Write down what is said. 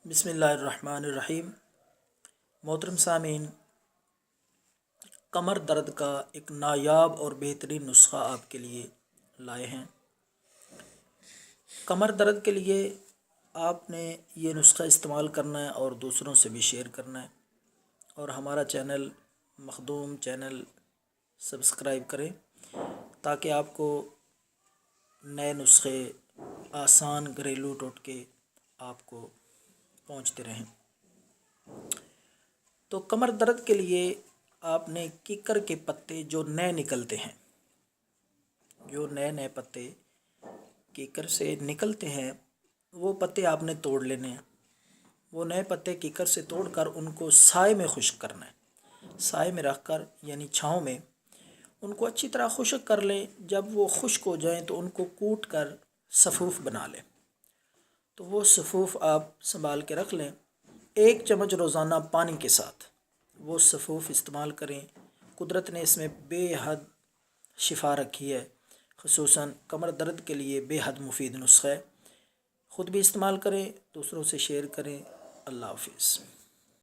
بسم اللہ الرحمن الرحیم۔ محترم سامعین، کمر درد کا ایک نایاب اور بہترین نسخہ آپ کے لیے لائے ہیں۔ کمر درد کے لیے آپ نے یہ نسخہ استعمال کرنا ہے اور دوسروں سے بھی شیئر کرنا ہے، اور ہمارا چینل مخدوم چینل سبسکرائب کریں تاکہ آپ کو نئے نسخے، آسان گھریلو ٹوٹکے آپ کو پہنچتے رہیں۔ تو کمر درد کے لیے آپ نے کیکر کے پتے جو نئے نکلتے ہیں، جو نئے پتے کیکر سے نکلتے ہیں، وہ پتے آپ نے توڑ لینے ہیں۔ وہ نئے پتے کیکر سے توڑ کر ان کو سائے میں خشک کرنا ہے۔ سائے میں رکھ کر، یعنی چھاؤں میں، ان کو اچھی طرح خشک کر لیں۔ جب وہ خشک ہو جائیں تو ان کو کوٹ کر صفوف بنا لیں۔ تو وہ صفوف آپ سنبھال کے رکھ لیں۔ 1 چمچ روزانہ پانی کے ساتھ وہ صفوف استعمال کریں۔ قدرت نے اس میں بے حد شفا رکھی ہے، خصوصاً کمر درد کے لیے بے حد مفید نسخہ ہے۔ خود بھی استعمال کریں، دوسروں سے شیئر کریں۔ اللہ حافظ۔